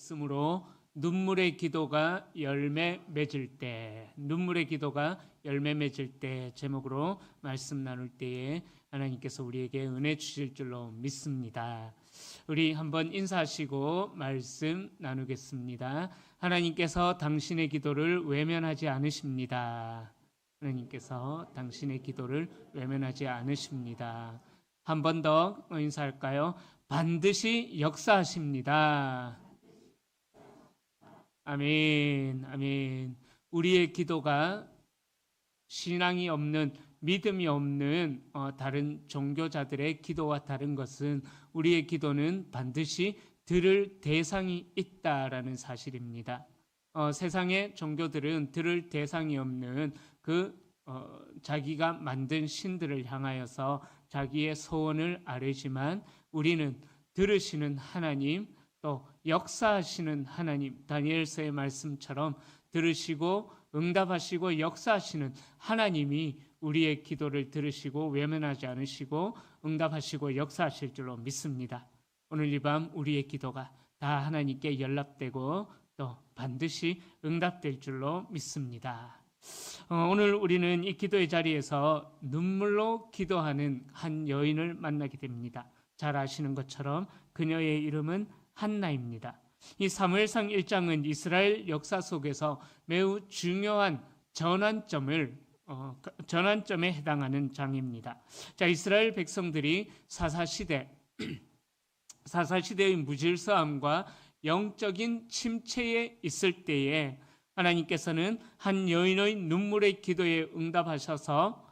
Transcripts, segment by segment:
말씀으로 눈물의 기도가 열매 맺을 때, 눈물의 기도가 열매 맺을 때 제목으로 말씀 나눌 때에 하나님께서 우리에게 은혜 주실 줄로 믿습니다. 우리 한번 인사하시고 말씀 나누겠습니다. 하나님께서 당신의 기도를 외면하지 않으십니다. 하나님께서 당신의 기도를 외면하지 않으십니다. 한 번 더 인사할까요? 반드시 역사하십니다. 아멘, 아멘. 우리의 기도가 신앙이 없는, 믿음이 없는 다른 종교자들의 기도와 다른 것은 우리의 기도는 반드시 들을 대상이 있다라는 사실입니다. 세상의 종교들은 들을 대상이 없는 자기가 만든 신들을 향하여서 자기의 소원을 아뢰지만 우리는 들으시는 하나님, 또 역사하시는 하나님, 다니엘서의 말씀처럼 들으시고 응답하시고 역사하시는 하나님이 우리의 기도를 들으시고 외면하지 않으시고 응답하시고 역사하실 줄로 믿습니다. 오늘 이 밤 우리의 기도가 다 하나님께 연락되고 또 반드시 응답될 줄로 믿습니다. 오늘 우리는 이 기도의 자리에서 눈물로 기도하는 한 여인을 만나게 됩니다. 잘 아시는 것처럼 그녀의 이름은 한나입니다. 이 사무엘상 1장은 이스라엘 역사 속에서 매우 중요한 전환점에 해당하는 장입니다. 자, 이스라엘 백성들이 사사시대의 무질서함과 영적인 침체에 있을 때에 하나님께서는 한 여인의 눈물의 기도에 응답하셔서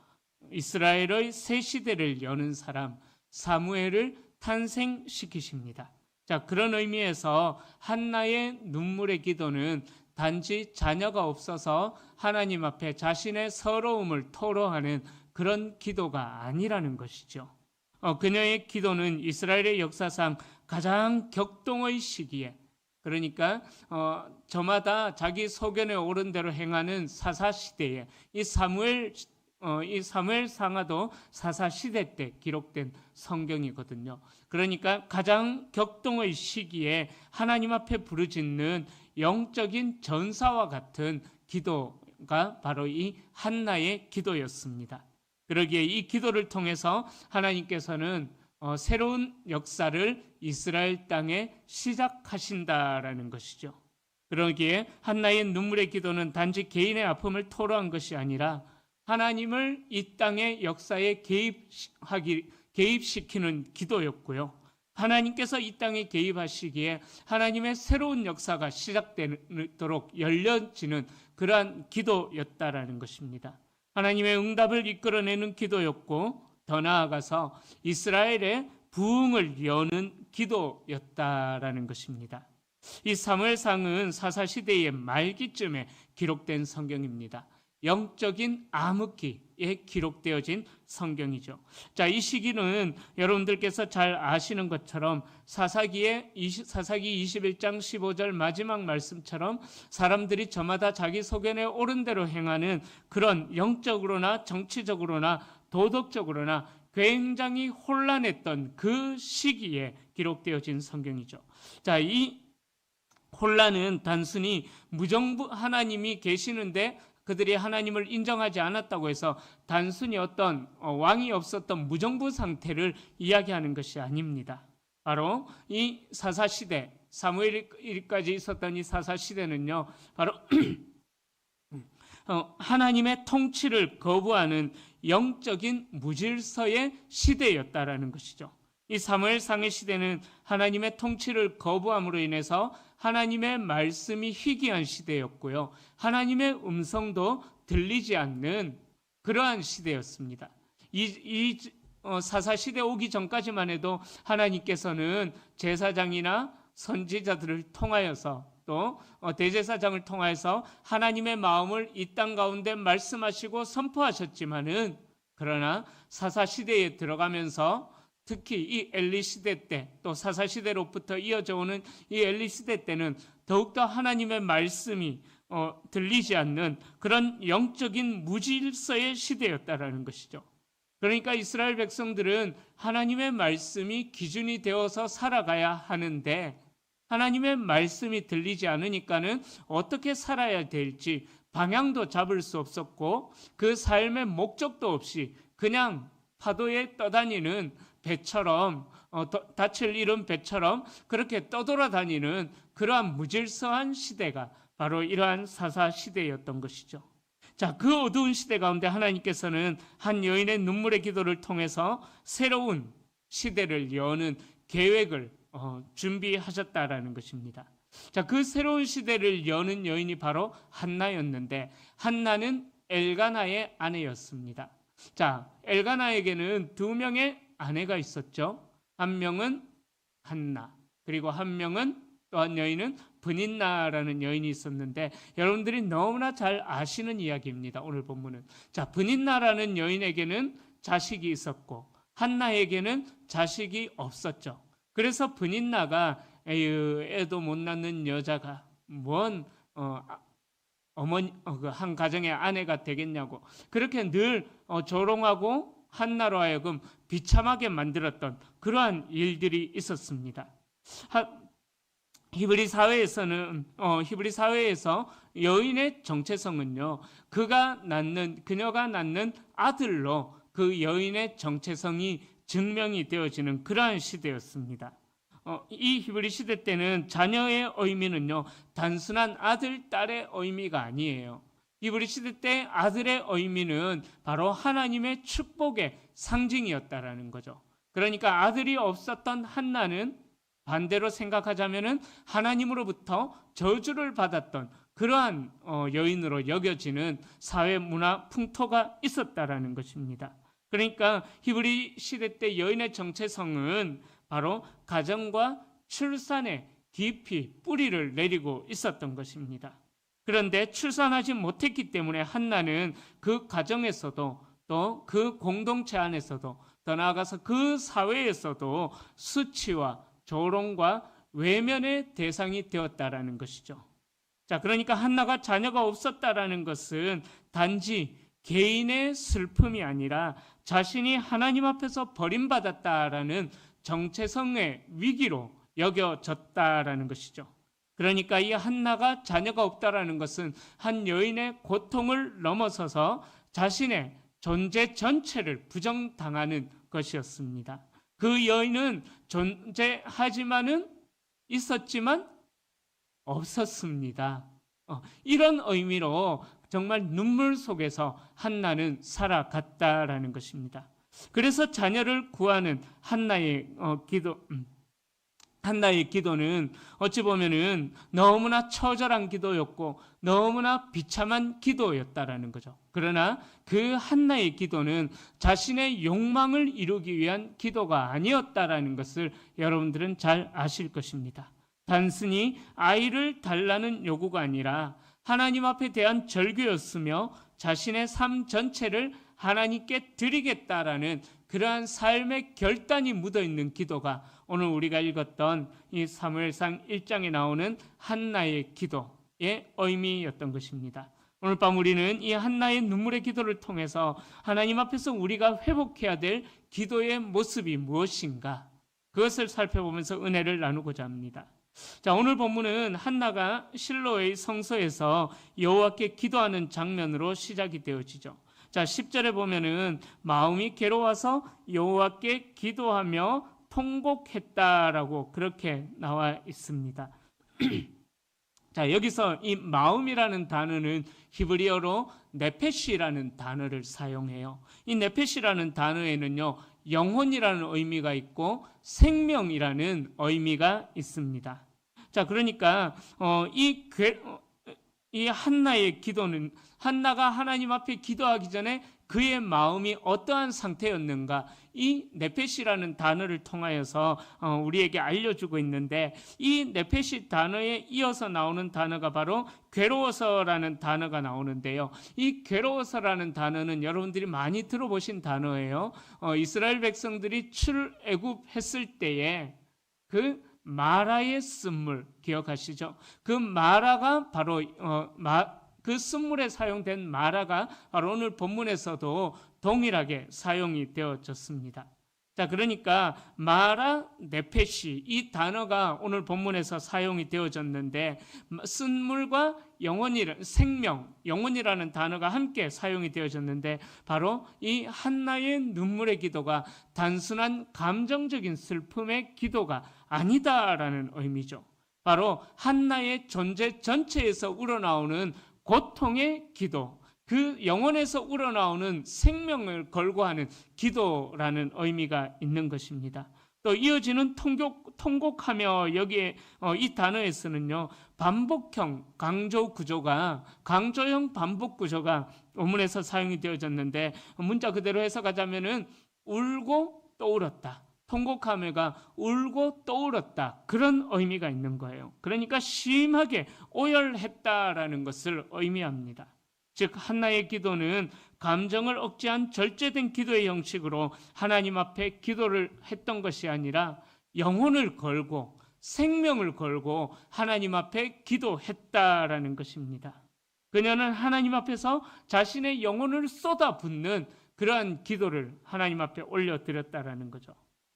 이스라엘의 새 시대를 여는 사람 사무엘을 탄생시키십니다. 자, 그런 의미에서 한나의 눈물의 기도는 단지 자녀가 없어서 하나님 앞에 자신의 서러움을 토로하는 그런 기도가 아니라는 것이죠. 그녀의 기도는 이스라엘의 역사상 가장 격동의 시기에, 그러니까 저마다 자기 소견에 오른 대로 행하는 사사시대에 이 사무엘상하도 사사시대 때 기록된 성경이거든요. 그러니까 가장 격동의 시기에 하나님 앞에 부르짖는 영적인 전사와 같은 기도가 바로 이 한나의 기도였습니다. 그러기에 이 기도를 통해서 하나님께서는 새로운 역사를 이스라엘 땅에 시작하신다라는 것이죠. 그러기에 한나의 눈물의 기도는 단지 개인의 아픔을 토로한 것이 아니라 하나님을 이 땅의 역사에 개입시키는 기도였고요. 하나님께서 이 땅에 개입하시기에 하나님의 새로운 역사가 시작되도록 열려지는 그러한 기도였다라는 것입니다. 하나님의 응답을 이끌어내는 기도였고 더 나아가서 이스라엘의 부흥을 여는 기도였다라는 것입니다. 이 사무엘상은 사사시대의 말기쯤에 기록된 성경입니다. 영적인 암흑기에 기록되어진 성경이죠. 자, 이 시기는 여러분들께서 잘 아시는 것처럼 사사기 21장 15절 마지막 말씀처럼 사람들이 저마다 자기 소견에 옳은 대로 행하는 그런 영적으로나 정치적으로나 도덕적으로나 굉장히 혼란했던 그 시기에 기록되어진 성경이죠. 자, 이 혼란은 단순히 무정부 하나님이 계시는데 그들이 하나님을 인정하지 않았다고 해서 단순히 어떤 왕이 없었던 무정부 상태를 이야기하는 것이 아닙니다. 바로 이 사사시대, 사무엘까지 있었던 이 사사시대는요, 바로 하나님의 통치를 거부하는 영적인 무질서의 시대였다라는 것이죠. 이 사무엘상의 시대는 하나님의 통치를 거부함으로 인해서 하나님의 말씀이 희귀한 시대였고요. 하나님의 음성도 들리지 않는 그러한 시대였습니다. 이 사사시대 오기 전까지만 해도 하나님께서는 제사장이나 선지자들을 통하여서 또 대제사장을 통하여서 하나님의 마음을 이 땅 가운데 말씀하시고 선포하셨지만은 그러나 사사시대에 들어가면서 특히 이 엘리 시대 때 또 사사 시대로부터 이어져 오는 이 엘리 시대 때는 더욱더 하나님의 말씀이 들리지 않는 그런 영적인 무질서의 시대였다라는 것이죠. 그러니까 이스라엘 백성들은 하나님의 말씀이 기준이 되어서 살아가야 하는데 하나님의 말씀이 들리지 않으니까는 어떻게 살아야 될지 방향도 잡을 수 없었고 그 삶의 목적도 없이 그냥 파도에 떠다니는 배처럼 닻을 잃은 배처럼 그렇게 떠돌아다니는 그러한 무질서한 시대가 바로 이러한 사사 시대였던 것이죠. 자, 그 어두운 시대 가운데 하나님께서는 한 여인의 눈물의 기도를 통해서 새로운 시대를 여는 계획을 준비하셨다라는 것입니다. 자, 그 새로운 시대를 여는 여인이 바로 한나였는데 한나는 엘가나의 아내였습니다. 자, 엘가나에게는 두 명의 아내가 있었죠. 한 명은 한나, 그리고 한 명은 또한 여인은 브닌나라는 여인이 있었는데 여러분들이 너무나 잘 아시는 이야기입니다. 오늘 본문은. 자, 브닌나라는 여인에게는 자식이 있었고 한나에게는 자식이 없었죠. 그래서 브닌나가 애도 못 낳는 여자가 뭔 어머니 한 가정의 아내가 되겠냐고 그렇게 늘 조롱하고 한나로 하여금 비참하게 만들었던 그러한 일들이 있었습니다. 히브리 사회에서 여인의 정체성은요, 그녀가 낳는 아들로 그 여인의 정체성이 증명이 되어지는 그러한 시대였습니다. 이 히브리 시대 때는 자녀의 의미는요, 단순한 아들, 딸의 의미가 아니에요. 히브리 시대 때 아들의 의미는 바로 하나님의 축복의 상징이었다라는 거죠. 그러니까 아들이 없었던 한나는 반대로 생각하자면은 하나님으로부터 저주를 받았던 그러한 여인으로 여겨지는 사회 문화 풍토가 있었다라는 것입니다. 그러니까 히브리 시대 때 여인의 정체성은 바로 가정과 출산에 깊이 뿌리를 내리고 있었던 것입니다. 그런데 출산하지 못했기 때문에 한나는 그 가정에서도 또 그 공동체 안에서도 더 나아가서 그 사회에서도 수치와 조롱과 외면의 대상이 되었다라는 것이죠. 자, 그러니까 한나가 자녀가 없었다라는 것은 단지 개인의 슬픔이 아니라 자신이 하나님 앞에서 버림받았다라는 정체성의 위기로 여겨졌다라는 것이죠. 그러니까 이 한나가 자녀가 없다라는 것은 한 여인의 고통을 넘어서서 자신의 존재 전체를 부정당하는 것이었습니다. 그 여인은 존재하지만은 있었지만 없었습니다. 이런 의미로 정말 눈물 속에서 한나는 살아갔다라는 것입니다. 그래서 자녀를 구하는 한나의 기도는 어찌 보면은 너무나 처절한 기도였고 너무나 비참한 기도였다라는 거죠. 그러나 그 한나의 기도는 자신의 욕망을 이루기 위한 기도가 아니었다라는 것을 여러분들은 잘 아실 것입니다. 단순히 아이를 달라는 요구가 아니라 하나님 앞에 대한 절규였으며 자신의 삶 전체를 하나님께 드리겠다라는 그러한 삶의 결단이 묻어있는 기도가 오늘 우리가 읽었던 이 사무엘상 1장에 나오는 한나의 기도의 의미였던 것입니다. 오늘 밤 우리는 이 한나의 눈물의 기도를 통해서 하나님 앞에서 우리가 회복해야 될 기도의 모습이 무엇인가 그것을 살펴보면서 은혜를 나누고자 합니다. 자, 오늘 본문은 한나가 실로의 성소에서 여호와께 기도하는 장면으로 시작이 되어지죠. 자, 10절에 보면은 마음이 괴로워서 여호와께 기도하며 통곡했다라고 그렇게 나와 있습니다. 자, 여기서 이 마음이라는 단어는 히브리어로 네페시라는 단어를 사용해요. 이 네페시라는 단어에는요, 영혼이라는 의미가 있고 생명이라는 의미가 있습니다. 자, 그러니까 이 한나의 기도는 한나가 하나님 앞에 기도하기 전에 그의 마음이 어떠한 상태였는가 이 네페시라는 단어를 통하여서 우리에게 알려주고 있는데 이 네페시 단어에 이어서 나오는 단어가 바로 괴로워서라는 단어가 나오는데요. 이 괴로워서라는 단어는 여러분들이 많이 들어보신 단어예요. 이스라엘 백성들이 출애굽했을 때에 그 마라의 쓴물 기억하시죠? 그 마라가 바로 그 쓴물에 사용된 마라가 바로 오늘 본문에서도 동일하게 사용이 되어졌습니다. 자, 그러니까 마라 네페시 이 단어가 오늘 본문에서 사용이 되어졌는데 쓴물과 생명, 영혼이라는 단어가 함께 사용이 되어졌는데 바로 이 한나의 눈물의 기도가 단순한 감정적인 슬픔의 기도가 아니다라는 의미죠. 바로 한나의 존재 전체에서 우러나오는 고통의 기도, 그 영혼에서 우러나오는 생명을 걸고 하는 기도라는 의미가 있는 것입니다. 또 이어지는 통곡하며 여기에 이 단어에서는요 반복형 강조형 반복 구조가 원문에서 사용이 되어졌는데 문자 그대로 해석하자면은 울고 또 울었다. 통곡하며가 울고 또 울었다. 그런 의미가 있는 거예요. 그러니까 심하게 오열했다라는 것을 의미합니다. 즉 한나의 기도는 감정을 억제한 절제된 기도의 형식으로 하나님 앞에 기도를 했던 것이 아니라 영혼을 걸고 생명을 걸고 하나님 앞에 기도했다라는 것입니다. 그녀는 하나님 앞에서 자신의 영혼을 쏟아붓는 그러한 기도를 하나님 앞에 올려드렸다라는 거죠.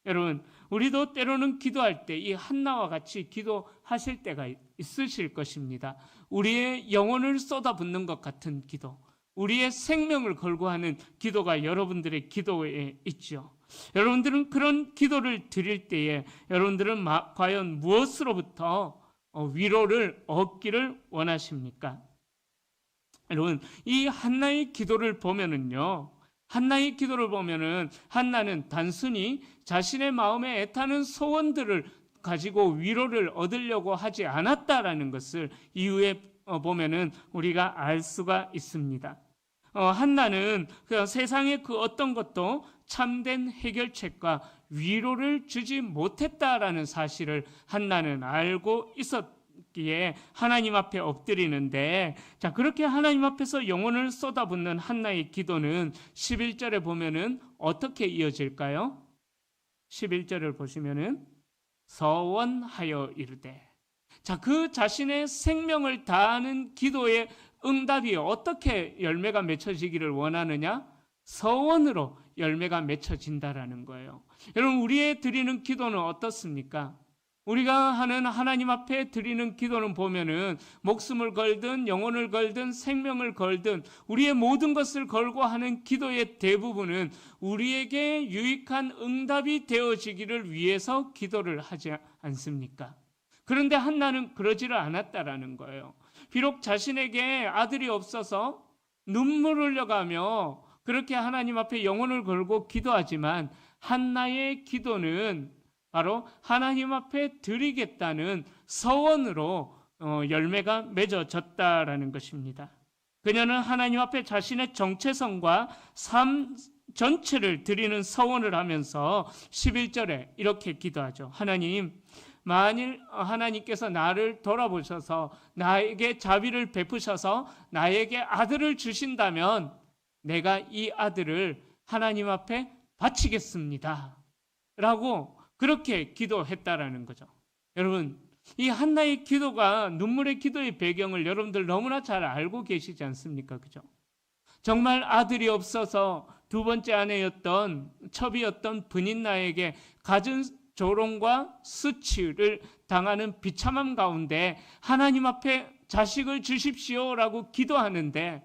여러분, 우리도 때로는 기도할 때 이 한나와 같이 기도하실 때가 있으실 것입니다. 우리의 영혼을 쏟아붓는 것 같은 기도, 우리의 생명을 걸고 하는 기도가 여러분들의 기도에 있죠. 여러분들은 그런 기도를 드릴 때에 여러분들은 과연 무엇으로부터 위로를 얻기를 원하십니까? 여러분, 이 한나의 기도를 보면은요, 한나는 단순히 자신의 마음에 애타는 소원들을 가지고 위로를 얻으려고 하지 않았다라는 것을 이후에 보면은 우리가 알 수가 있습니다. 한나는 세상의 그 어떤 것도 참된 해결책과 위로를 주지 못했다라는 사실을 한나는 알고 있었기에 하나님 앞에 엎드리는데, 자, 그렇게 하나님 앞에서 영혼을 쏟아붓는 한나의 기도는 11절에 보면은 어떻게 이어질까요? 11절을 보시면은 서원하여 이르되, 자, 그 자신의 생명을 다하는 기도의 응답이 어떻게 열매가 맺혀지기를 원하느냐? 서원으로 열매가 맺혀진다라는 거예요. 여러분, 우리의 드리는 기도는 어떻습니까? 우리가 하는 하나님 앞에 드리는 기도는 보면은 목숨을 걸든 영혼을 걸든 생명을 걸든 우리의 모든 것을 걸고 하는 기도의 대부분은 우리에게 유익한 응답이 되어지기를 위해서 기도를 하지 않습니까? 그런데 한나는 그러지를 않았다라는 거예요. 비록 자신에게 아들이 없어서 눈물 흘려가며 그렇게 하나님 앞에 영혼을 걸고 기도하지만 한나의 기도는 바로 하나님 앞에 드리겠다는 서원으로 열매가 맺어졌다라는 것입니다. 그녀는 하나님 앞에 자신의 정체성과 삶 전체를 드리는 서원을 하면서 11절에 이렇게 기도하죠. 하나님, 만일 하나님께서 나를 돌아보셔서 나에게 자비를 베푸셔서 나에게 아들을 주신다면 내가 이 아들을 하나님 앞에 바치겠습니다. 라고 그렇게 기도했다라는 거죠. 여러분, 이 한나의 기도가 눈물의 기도의 배경을 여러분들 너무나 잘 알고 계시지 않습니까? 그죠? 정말 아들이 없어서 두 번째 아내였던 첩이었던 브닌나에게 갖은 조롱과 수치를 당하는 비참함 가운데 하나님 앞에 자식을 주십시오라고 기도하는데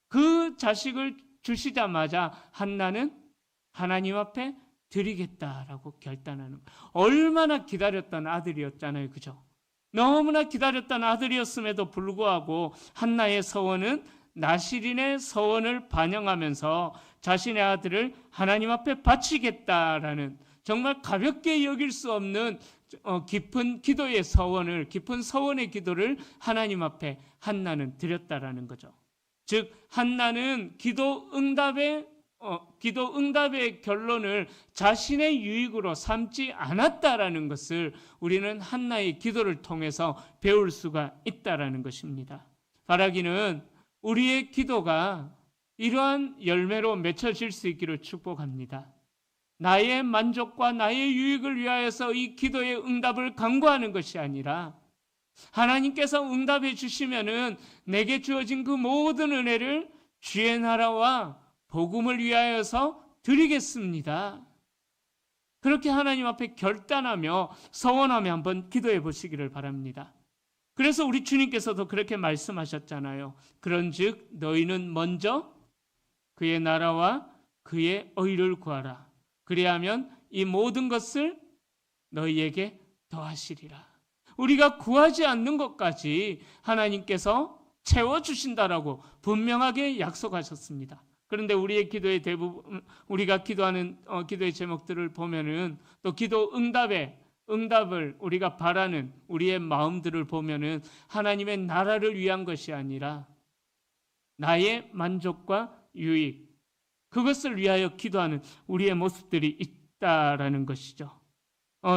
그 자식을 주시자마자 한나는 하나님 앞에 드리겠다라고 결단하는 거예요. 얼마나 기다렸던 아들이었잖아요. 그죠? 너무나 기다렸던 아들이었음에도 불구하고 한나의 서원은 나시린의 서원을 반영하면서 자신의 아들을 하나님 앞에 바치겠다라는 정말 가볍게 여길 수 없는 깊은 기도의 서원을, 깊은 서원의 기도를 하나님 앞에 한나는 드렸다라는 거죠. 즉 한나는 기도 응답의 결론을 자신의 유익으로 삼지 않았다라는 것을 우리는 한나의 기도를 통해서 배울 수가 있다라는 것입니다. 바라기는 우리의 기도가 이러한 열매로 맺혀질 수 있기를 축복합니다. 나의 만족과 나의 유익을 위하여서 이 기도의 응답을 간구하는 것이 아니라 하나님께서 응답해 주시면은 내게 주어진 그 모든 은혜를 주의 나라와 복음을 위하여서 드리겠습니다. 그렇게 하나님 앞에 결단하며 서원하며 한번 기도해 보시기를 바랍니다. 그래서 우리 주님께서도 그렇게 말씀하셨잖아요. 그런즉 너희는 먼저 그의 나라와 그의 의를 구하라. 그리하면 이 모든 것을 너희에게 더하시리라. 우리가 구하지 않는 것까지 하나님께서 채워주신다라고 분명하게 약속하셨습니다. 그런데 우리의 기도의 대부분, 우리가 기도하는 기도의 제목들을 보면은, 또 기도 응답을 우리가 바라는 우리의 마음들을 보면은 하나님의 나라를 위한 것이 아니라 나의 만족과 유익, 그것을 위하여 기도하는 우리의 모습들이 있다라는 것이죠.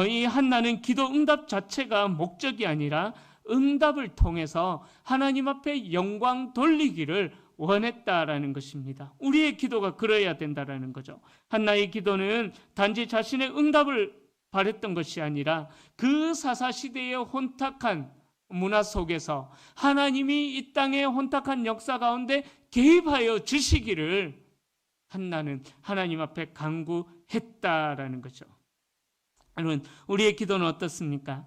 이 한나는 기도 응답 자체가 목적이 아니라 응답을 통해서 하나님 앞에 영광 돌리기를 원했다라는 것입니다. 우리의 기도가 그래야 된다라는 거죠. 한나의 기도는 단지 자신의 응답을 바랬던 것이 아니라 그 사사시대의 혼탁한 문화 속에서 하나님이 이 땅의 혼탁한 역사 가운데 개입하여 주시기를 한나는 하나님 앞에 간구했다라는 거죠. 여러분, 우리의 기도는 어떻습니까?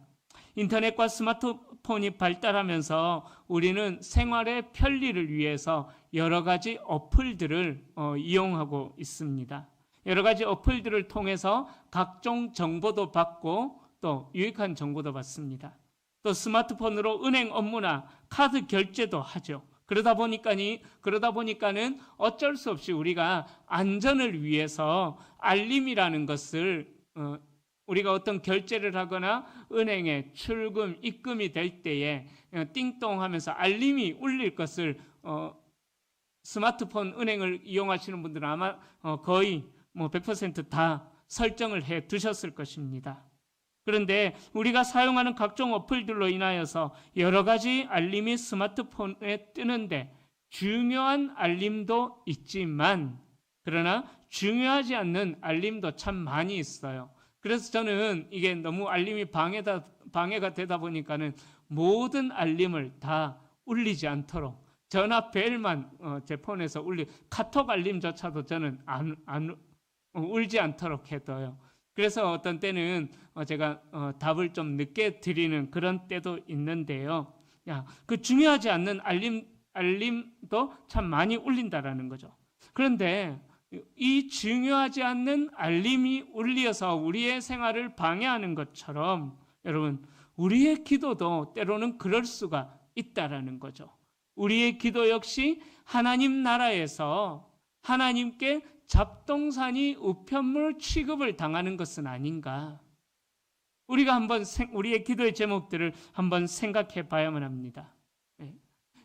인터넷과 스마트폰이 발달하면서 우리는 생활의 편리를 위해서 여러 가지 어플들을 이용하고 있습니다. 여러 가지 어플들을 통해서 각종 정보도 받고 또 유익한 정보도 받습니다. 또 스마트폰으로 은행 업무나 카드 결제도 하죠. 그러다 보니까는 어쩔 수 없이 우리가 안전을 위해서 알림이라는 것을 우리가 어떤 결제를 하거나 은행에 출금, 입금이 될 때에 띵동 하면서 알림이 울릴 것을 스마트폰 은행을 이용하시는 분들은 아마 거의 100% 설정을 해 두셨을 것입니다. 그런데 우리가 사용하는 각종 어플들로 인하여서 여러 가지 알림이 스마트폰에 뜨는데 중요한 알림도 있지만 그러나 중요하지 않는 알림도 참 많이 있어요. 그래서 저는 이게 너무 알림이 방해가 되다 보니까는 모든 알림을 다 울리지 않도록 전화 벨만 제 폰에서 카톡 알림조차도 저는 울지 않도록 해둬요. 그래서 어떤 때는 제가 답을 좀 늦게 드리는 그런 때도 있는데요. 그 중요하지 않는 알림도 참 많이 울린다라는 거죠. 그런데 이 중요하지 않는 알림이 울려서 우리의 생활을 방해하는 것처럼 여러분, 우리의 기도도 때로는 그럴 수가 있다라는 거죠. 우리의 기도 역시 하나님 나라에서 하나님께 잡동사니 우편물 취급을 당하는 것은 아닌가. 우리가 한번 우리의 기도의 제목들을 한번 생각해 봐야만 합니다.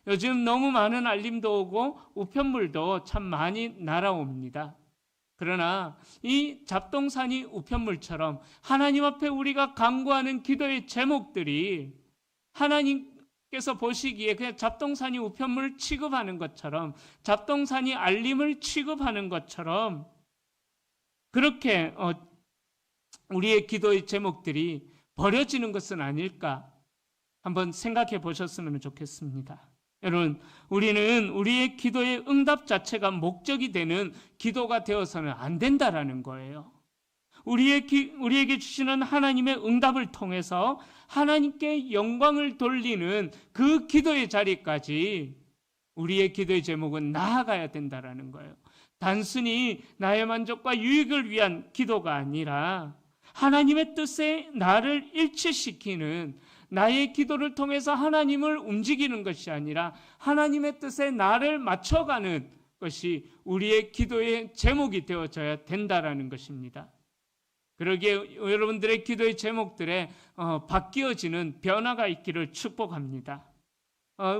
요즘 너무 많은 알림도 오고 우편물도 참 많이 날아옵니다. 그러나 이 잡동사니 우편물처럼 하나님 앞에 우리가 간구하는 기도의 제목들이 하나님께서 보시기에 그냥 잡동사니 우편물 취급하는 것처럼, 잡동사니 알림을 취급하는 것처럼 그렇게 우리의 기도의 제목들이 버려지는 것은 아닐까 한번 생각해 보셨으면 좋겠습니다. 여러분, 우리는 우리의 기도의 응답 자체가 목적이 되는 기도가 되어서는 안 된다라는 거예요. 우리에게 주시는 하나님의 응답을 통해서 하나님께 영광을 돌리는 그 기도의 자리까지 우리의 기도의 제목은 나아가야 된다라는 거예요. 단순히 나의 만족과 유익을 위한 기도가 아니라 하나님의 뜻에 나를 일치시키는, 나의 기도를 통해서 하나님을 움직이는 것이 아니라 하나님의 뜻에 나를 맞춰가는 것이 우리의 기도의 제목이 되어져야 된다라는 것입니다. 그러기에 여러분들의 기도의 제목들에 바뀌어지는 변화가 있기를 축복합니다.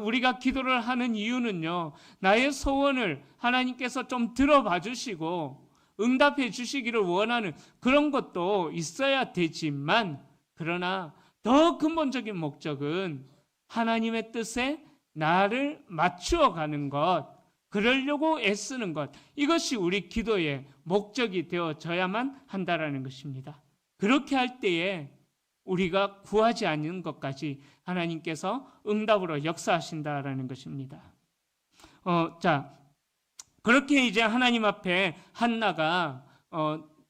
우리가 기도를 하는 이유는요, 나의 소원을 하나님께서 좀 들어봐 주시고 응답해 주시기를 원하는 그런 것도 있어야 되지만, 그러나 더 근본적인 목적은 하나님의 뜻에 나를 맞추어 가는 것, 그러려고 애쓰는 것, 이것이 우리 기도의 목적이 되어져야만 한다라는 것입니다. 그렇게 할 때에 우리가 구하지 않는 것까지 하나님께서 응답으로 역사하신다라는 것입니다. 그렇게 이제 하나님 앞에 한나가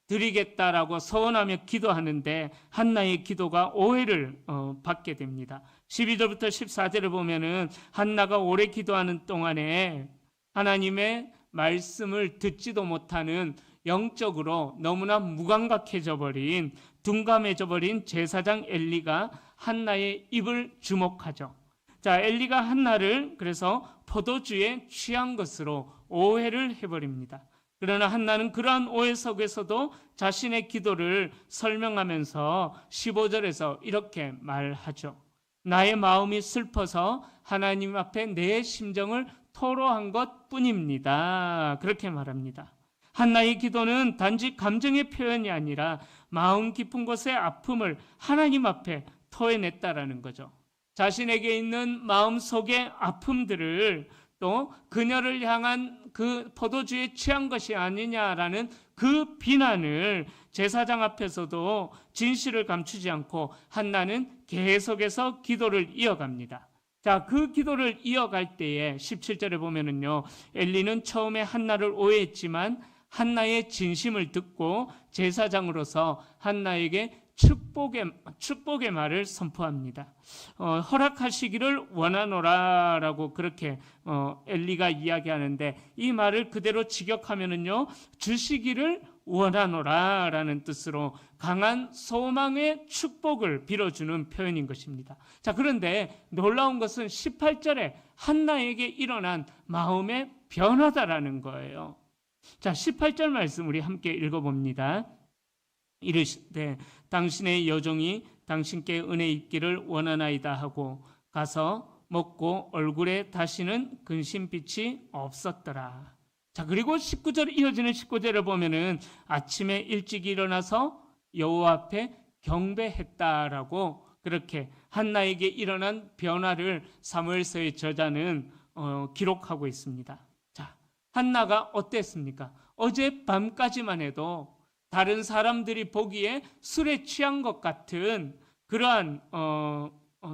드리겠다라고 서원하며 기도하는데 한나의 기도가 오해를 받게 됩니다. 12절부터 14절을 보면은 한나가 오래 기도하는 동안에 하나님의 말씀을 듣지도 못하는 영적으로 너무나 무감각해져 버린, 둔감해져 버린 제사장 엘리가 한나의 입을 주목하죠. 자, 엘리가 한나를 그래서 포도주에 취한 것으로 오해를 해버립니다. 그러나 한나는 그러한 오해 속에서도 자신의 기도를 설명하면서 15절에서 이렇게 말하죠. 나의 마음이 슬퍼서 하나님 앞에 내 심정을 토로한 것뿐입니다. 그렇게 말합니다. 한나의 기도는 단지 감정의 표현이 아니라 마음 깊은 곳의 아픔을 하나님 앞에 토해냈다라는 거죠. 자신에게 있는 마음속의 아픔들을 또 그녀를 향한 그 포도주에 취한 것이 아니냐라는 그 비난을 제사장 앞에서도 진실을 감추지 않고 한나는 계속해서 기도를 이어갑니다. 자, 그 기도를 이어갈 때에 17절에 보면은요, 엘리는 처음에 한나를 오해했지만 한나의 진심을 듣고 제사장으로서 한나에게 축복의 말을 선포합니다. 허락하시기를 원하노라라고 그렇게 엘리가 이야기하는데, 이 말을 그대로 직역하면은요, 주시기를 원하노라라는 뜻으로 강한 소망의 축복을 빌어주는 표현인 것입니다. 자, 그런데 놀라운 것은 18절에 한나에게 일어난 마음의 변화다라는 거예요. 자, 18절 말씀 우리 함께 읽어봅니다. 이르시되 당신의 여종이 당신께 은혜 있기를 원하나이다 하고 가서 먹고 얼굴에 다시는 근심빛이 없었더라. 자, 그리고 19절 이어지는 19절을 보면은 아침에 일찍 일어나서 여호와 앞에 경배했다라고 그렇게 한나에게 일어난 변화를 사무엘서의 저자는 기록하고 있습니다. 자, 한나가 어땠습니까? 어젯밤까지만 해도 다른 사람들이 보기에 술에 취한 것 같은 그러한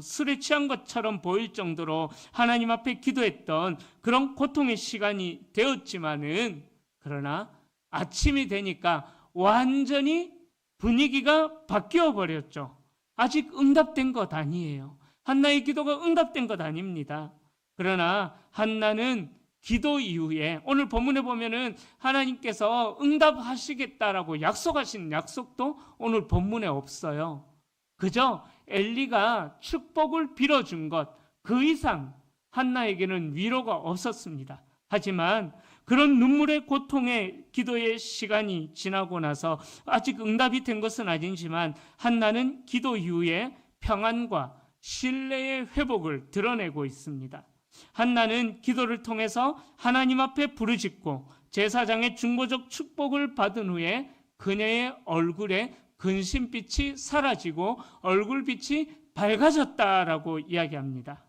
술에 취한 것처럼 보일 정도로 하나님 앞에 기도했던 그런 고통의 시간이 되었지만은, 그러나 아침이 되니까 완전히 분위기가 바뀌어 버렸죠. 아직 응답된 것 아니에요. 한나의 기도가 응답된 것 아닙니다. 그러나 한나는 기도 이후에 오늘 본문에 보면은 하나님께서 응답하시겠다라고 약속하신 약속도 오늘 본문에 없어요. 그저 엘리가 축복을 빌어준 것, 그 이상 한나에게는 위로가 없었습니다. 하지만 그런 눈물의 고통의 기도의 시간이 지나고 나서 아직 응답이 된 것은 아니지만 한나는 기도 이후에 평안과 신뢰의 회복을 드러내고 있습니다. 한나는 기도를 통해서 하나님 앞에 부르짖고 제사장의 중보적 축복을 받은 후에 그녀의 얼굴에 근심빛이 사라지고 얼굴빛이 밝아졌다라고 이야기합니다.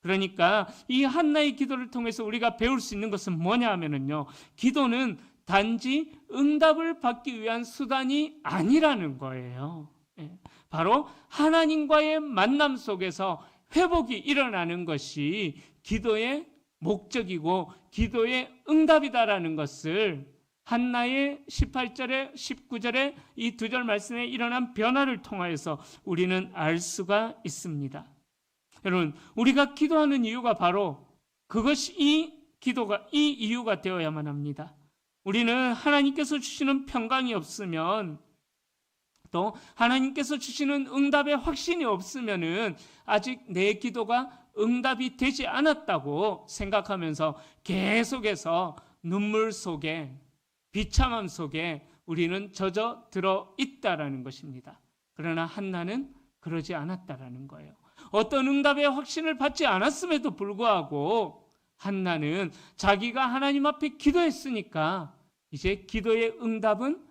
그러니까 이 한나의 기도를 통해서 우리가 배울 수 있는 것은 뭐냐 하면요, 기도는 단지 응답을 받기 위한 수단이 아니라는 거예요. 바로 하나님과의 만남 속에서 회복이 일어나는 것이 기도의 목적이고 기도의 응답이다라는 것을 한나의 18절에 19절에 이 두 절 말씀에 일어난 변화를 통하여서 우리는 알 수가 있습니다. 여러분, 우리가 기도하는 이유가 바로 그것이 이 이유가 되어야만 합니다. 우리는 하나님께서 주시는 평강이 없으면, 또 하나님께서 주시는 응답의 확신이 없으면은 아직 내 기도가 응답이 되지 않았다고 생각하면서 계속해서 눈물 속에, 비참함 속에 우리는 젖어 들어 있다라는 것입니다. 그러나 한나는 그러지 않았다라는 거예요. 어떤 응답의 확신을 받지 않았음에도 불구하고 한나는 자기가 하나님 앞에 기도했으니까 이제 기도의 응답은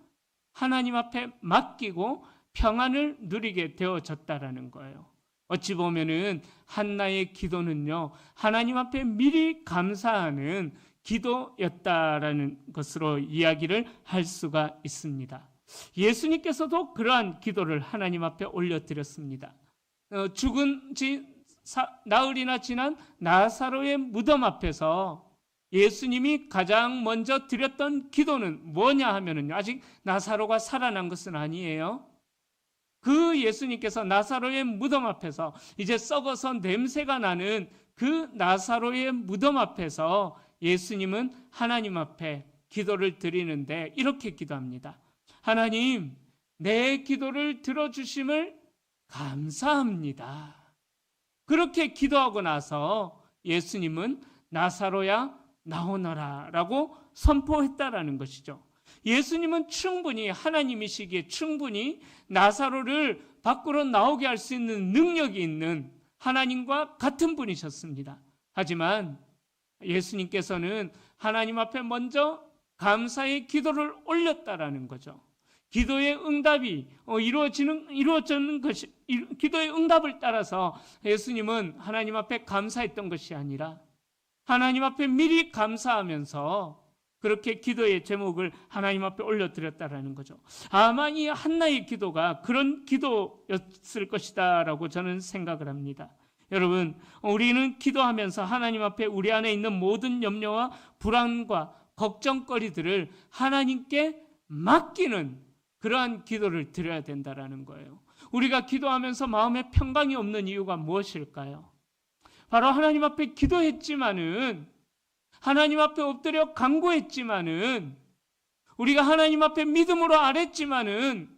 하나님 앞에 맡기고 평안을 누리게 되어졌다라는 거예요. 어찌 보면은 한나의 기도는요, 하나님 앞에 미리 감사하는 기도였다라는 것으로 이야기를 할 수가 있습니다. 예수님께서도 그러한 기도를 하나님 앞에 올려드렸습니다. 죽은 지 나흘이나 지난 나사로의 무덤 앞에서 예수님이 가장 먼저 드렸던 기도는 뭐냐 하면은요, 아직 나사로가 살아난 것은 아니에요. 그 예수님께서 나사로의 무덤 앞에서 이제 썩어서 냄새가 나는 그 나사로의 무덤 앞에서 예수님은 하나님 앞에 기도를 드리는데 이렇게 기도합니다. 하나님, 내 기도를 들어주심을 감사합니다. 그렇게 기도하고 나서 예수님은 나사로야 나오너라 라고 선포했다라는 것이죠. 예수님은 충분히 하나님이시기에 충분히 나사로를 밖으로 나오게 할 수 있는 능력이 있는 하나님과 같은 분이셨습니다. 하지만 예수님께서는 하나님 앞에 먼저 감사의 기도를 올렸다라는 거죠. 기도의 응답이 이루어지는 것이, 기도의 응답을 따라서 예수님은 하나님 앞에 감사했던 것이 아니라 하나님 앞에 미리 감사하면서 그렇게 기도의 제목을 하나님 앞에 올려드렸다라는 거죠. 아마 이 한나의 기도가 그런 기도였을 것이다 라고 저는 생각을 합니다. 여러분, 우리는 기도하면서 하나님 앞에 우리 안에 있는 모든 염려와 불안과 걱정거리들을 하나님께 맡기는 그러한 기도를 드려야 된다라는 거예요. 우리가 기도하면서 마음에 평강이 없는 이유가 무엇일까요? 바로 하나님 앞에 기도했지만은, 하나님 앞에 엎드려 간구했지만은, 우리가 하나님 앞에 믿음으로 아뢰지만은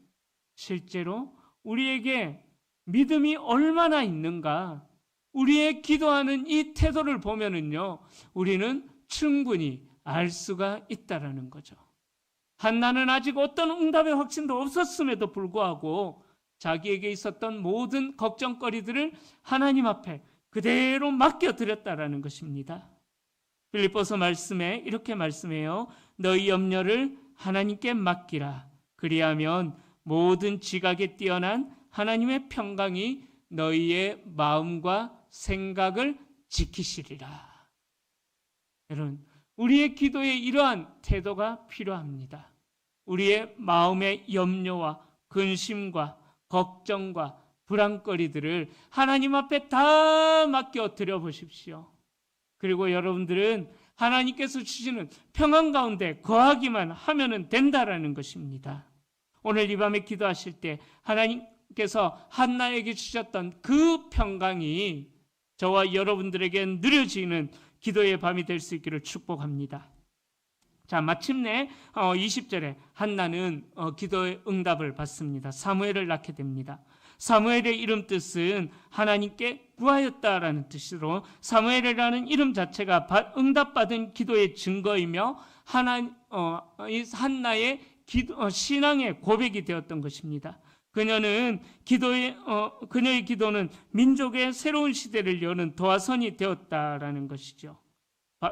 실제로 우리에게 믿음이 얼마나 있는가, 우리의 기도하는 이 태도를 보면은요, 우리는 충분히 알 수가 있다라는 거죠. 한나는 아직 어떤 응답의 확신도 없었음에도 불구하고 자기에게 있었던 모든 걱정거리들을 하나님 앞에 그대로 맡겨드렸다라는 것입니다. 빌립보서 말씀에 이렇게 말씀해요. 너희 염려를 하나님께 맡기라. 그리하면 모든 지각에 뛰어난 하나님의 평강이 너희의 마음과 생각을 지키시리라. 여러분, 우리의 기도에 이러한 태도가 필요합니다. 우리의 마음의 염려와 근심과 걱정과 불안거리들을 하나님 앞에 다 맡겨 드려 보십시오. 그리고 여러분들은 하나님께서 주시는 평안 가운데 거하기만 하면 된다라는 것입니다. 오늘 이 밤에 기도하실 때 하나님께서 한나에게 주셨던 그 평강이 저와 여러분들에게 누려지는 기도의 밤이 될 수 있기를 축복합니다. 자, 마침내 20절에 한나는 기도의 응답을 받습니다. 사무엘을 낳게 됩니다. 사무엘의 이름 뜻은 하나님께 구하였다라는 뜻으로 사무엘이라는 이름 자체가 응답받은 기도의 증거이며 한나의 신앙의 고백이 되었던 것입니다. 그녀의 기도는 민족의 새로운 시대를 여는 도화선이 되었다라는 것이죠.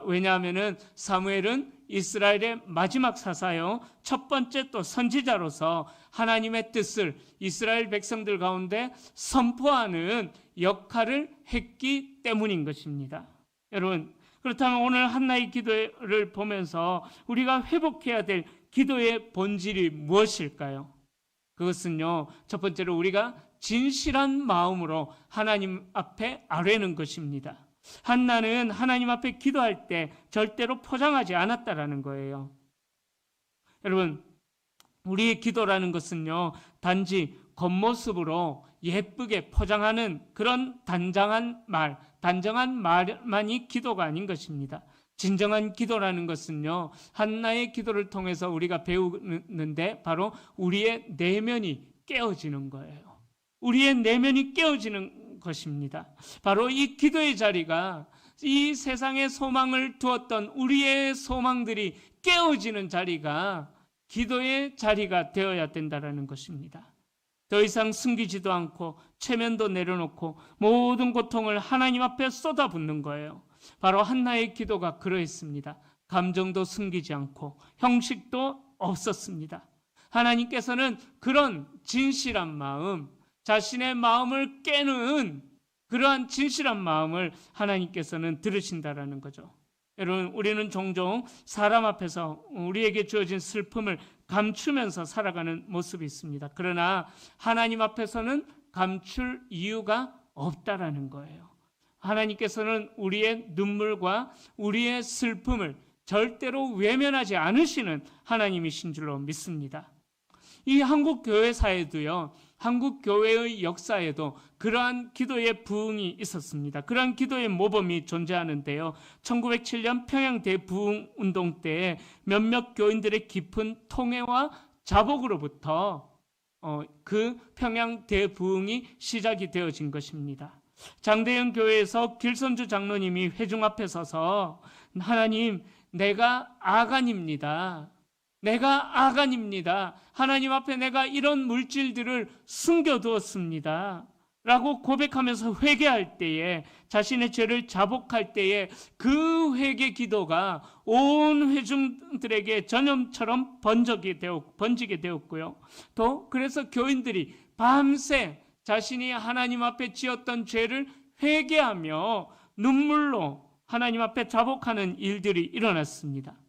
왜냐하면 사무엘은 이스라엘의 마지막 사사요, 첫 번째 또 선지자로서 하나님의 뜻을 이스라엘 백성들 가운데 선포하는 역할을 했기 때문인 것입니다. 여러분, 그렇다면 오늘 한나의 기도를 보면서 우리가 회복해야 될 기도의 본질이 무엇일까요? 그것은요, 첫 번째로 우리가 진실한 마음으로 하나님 앞에 아뢰는 것입니다. 한나는 하나님 앞에 기도할 때 절대로 포장하지 않았다라는 거예요. 여러분, 우리의 기도라는 것은요, 단지 겉모습으로 예쁘게 포장하는 그런 단정한 말만이 기도가 아닌 것입니다. 진정한 기도라는 것은요, 한나의 기도를 통해서 우리가 배우는데 바로 우리의 내면이 깨어지는 거예요. 우리의 내면이 깨어지는 것입니다. 바로 이 기도의 자리가 이 세상에 소망을 두었던 우리의 소망들이 깨어지는 자리가 기도의 자리가 되어야 된다는 것입니다. 더 이상 숨기지도 않고 체면도 내려놓고 모든 고통을 하나님 앞에 쏟아붓는 거예요. 바로 한나의 기도가 그러했습니다. 감정도 숨기지 않고 형식도 없었습니다. 하나님께서는 그런 진실한 마음, 자신의 마음을 깨는 그러한 진실한 마음을 하나님께서는 들으신다라는 거죠. 여러분, 우리는 종종 사람 앞에서 우리에게 주어진 슬픔을 감추면서 살아가는 모습이 있습니다. 그러나 하나님 앞에서는 감출 이유가 없다라는 거예요. 하나님께서는 우리의 눈물과 우리의 슬픔을 절대로 외면하지 않으시는 하나님이신 줄로 믿습니다. 이 한국 교회사에도요, 한국 교회의 역사에도 그러한 기도의 부흥이 있었습니다. 그러한 기도의 모범이 존재하는데요. 1907년 평양 대부흥 운동 때 몇몇 교인들의 깊은 통회와 자복으로부터 그 평양 대부흥이 시작이 되어진 것입니다. 장대현 교회에서 길선주 장로님이 회중 앞에 서서 하나님, 내가 아간입니다. 하나님 앞에 내가 이런 물질들을 숨겨두었습니다. 라고 고백하면서 회개할 때에, 자신의 죄를 자복할 때에 그 회개 기도가 온 회중들에게 전염처럼 번지게 되었고요. 또 그래서 교인들이 밤새 자신이 하나님 앞에 지었던 죄를 회개하며 눈물로 하나님 앞에 자복하는 일들이 일어났습니다.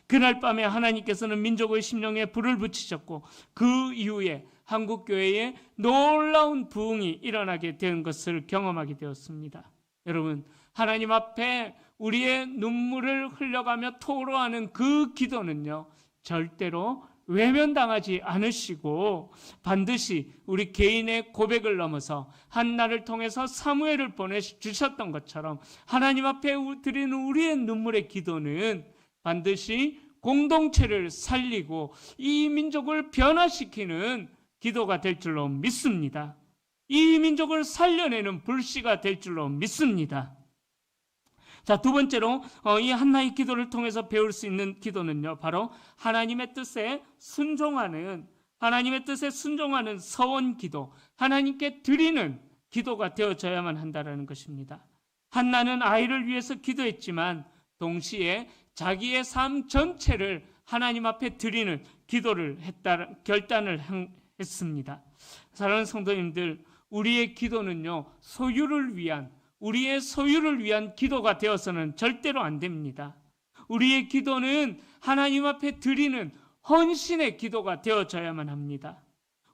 그날 밤에 하나님께서는 민족의 심령에 불을 붙이셨고 그 이후에 한국교회에 놀라운 부흥이 일어나게 된 것을 경험하게 되었습니다. 여러분, 하나님 앞에 우리의 눈물을 흘려가며 토로하는 그 기도는요, 절대로 외면당하지 않으시고 반드시 우리 개인의 고백을 넘어서 한나를 통해서 사무엘을 보내주셨던 것처럼 하나님 앞에 드리는 우리의 눈물의 기도는 반드시 공동체를 살리고 이 민족을 변화시키는 기도가 될 줄로 믿습니다. 이 민족을 살려내는 불씨가 될 줄로 믿습니다. 자, 두 번째로 이 한나의 기도를 통해서 배울 수 있는 기도는요, 바로 하나님의 뜻에 순종하는 서원 기도, 하나님께 드리는 기도가 되어져야만 한다는 것입니다. 한나는 아이를 위해서 기도했지만 동시에 자기의 삶 전체를 하나님 앞에 드리는 기도를 결단을 했습니다. 사랑하는 성도님들, 우리의 기도는요, 우리의 소유를 위한 기도가 되어서는 절대로 안 됩니다. 우리의 기도는 하나님 앞에 드리는 헌신의 기도가 되어져야만 합니다.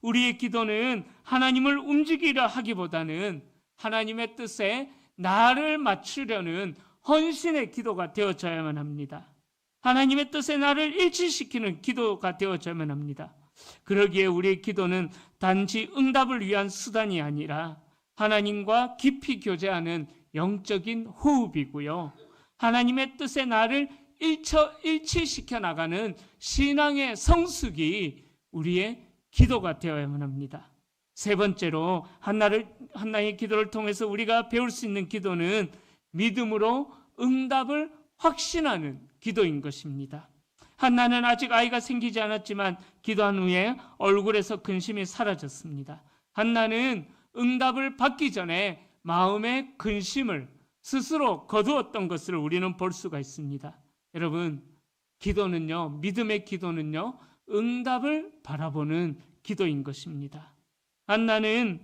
우리의 기도는 하나님을 움직이려 하기보다는 하나님의 뜻에 나를 맞추려는 헌신의 기도가 되어져야만 합니다. 하나님의 뜻에 나를 일치시키는 기도가 되어져야만 합니다. 그러기에 우리의 기도는 단지 응답을 위한 수단이 아니라 하나님과 깊이 교제하는 영적인 호흡이고요, 하나님의 뜻에 나를 일치시켜 나가는 신앙의 성숙이 우리의 기도가 되어야만 합니다. 세 번째로 한나의 기도를 통해서 우리가 배울 수 있는 기도는 믿음으로 응답을 확신하는 기도인 것입니다. 한나는 아직 아이가 생기지 않았지만 기도한 후에 얼굴에서 근심이 사라졌습니다. 한나는 응답을 받기 전에 마음의 근심을 스스로 거두었던 것을 우리는 볼 수가 있습니다. 여러분, 기도는요, 믿음의 기도는요, 응답을 바라보는 기도인 것입니다. 한나는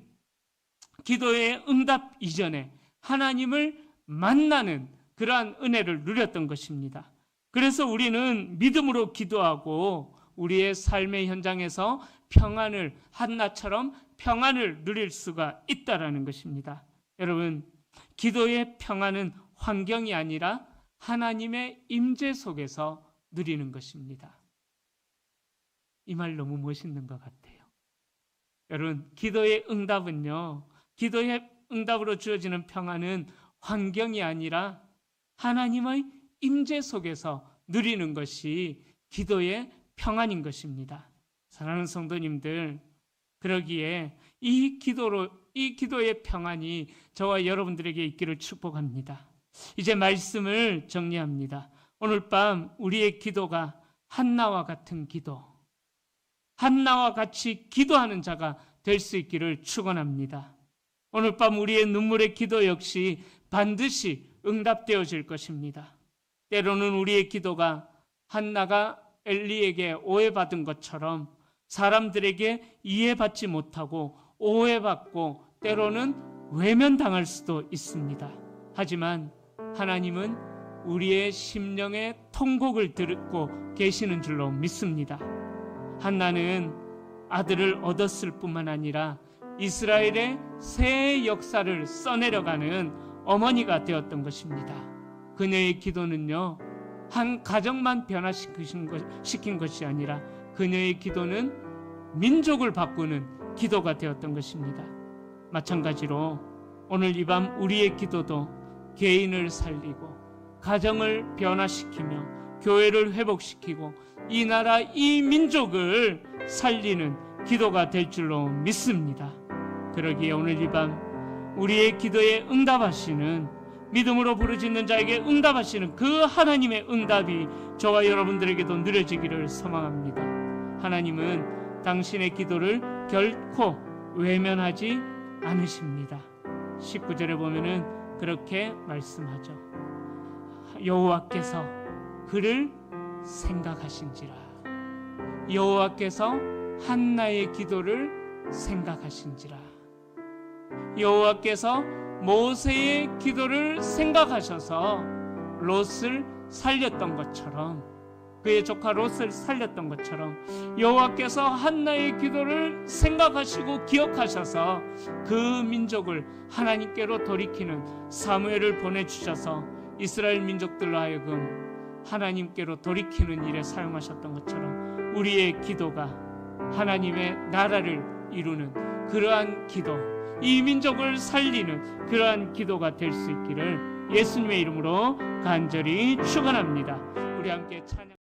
기도의 응답 이전에 하나님을 만나는 그러한 은혜를 누렸던 것입니다. 그래서 우리는 믿음으로 기도하고 우리의 삶의 현장에서 한나처럼 평안을 누릴 수가 있다라는 것입니다. 여러분, 기도의 평안은 환경이 아니라 하나님의 임재 속에서 누리는 것입니다. 이 말 너무 멋있는 것 같아요. 여러분, 기도의 응답으로 주어지는 평안은 환경이 아니라 하나님의 임재 속에서 누리는 것이 기도의 평안인 것입니다. 사랑하는 성도님들, 그러기에 이 기도의 평안이 저와 여러분들에게 있기를 축복합니다. 이제 말씀을 정리합니다. 오늘 밤 우리의 기도가 한나와 같은 기도, 한나와 같이 기도하는 자가 될 수 있기를 축원합니다. 오늘 밤 우리의 눈물의 기도 역시 반드시 응답되어질 것입니다. 때로는 우리의 기도가 한나가 엘리에게 오해받은 것처럼 사람들에게 이해받지 못하고 오해받고 때로는 외면당할 수도 있습니다. 하지만 하나님은 우리의 심령의 통곡을 듣고 계시는 줄로 믿습니다. 한나는 아들을 얻었을 뿐만 아니라 이스라엘의 새 역사를 써내려가는 어머니가 되었던 것입니다. 그녀의 기도는요, 한 가정만 변화시킨 것이 아니라 그녀의 기도는 민족을 바꾸는 기도가 되었던 것입니다. 마찬가지로 오늘 이 밤 우리의 기도도 개인을 살리고 가정을 변화시키며 교회를 회복시키고 이 나라 이 민족을 살리는 기도가 될 줄로 믿습니다. 그러기에 오늘 이 밤 우리의 기도에 응답하시는, 믿음으로 부르짖는 자에게 응답하시는 그 하나님의 응답이 저와 여러분들에게도 누려지기를 소망합니다. 하나님은 당신의 기도를 결코 외면하지 않으십니다. 19절에 보면은 그렇게 말씀하죠. 여호와께서 그를 생각하신지라. 여호와께서 한나의 기도를 생각하신지라. 여호와께서 모세의 기도를 생각하셔서 롯을 살렸던 것처럼, 그의 조카 롯을 살렸던 것처럼 여호와께서 한나의 기도를 생각하시고 기억하셔서 그 민족을 하나님께로 돌이키는 사무엘을 보내주셔서 이스라엘 민족들로 하여금 하나님께로 돌이키는 일에 사용하셨던 것처럼 우리의 기도가 하나님의 나라를 이루는 그러한 기도, 이 민족을 살리는 그러한 기도가 될 수 있기를 예수님의 이름으로 간절히 축원합니다. 우리 함께 찬양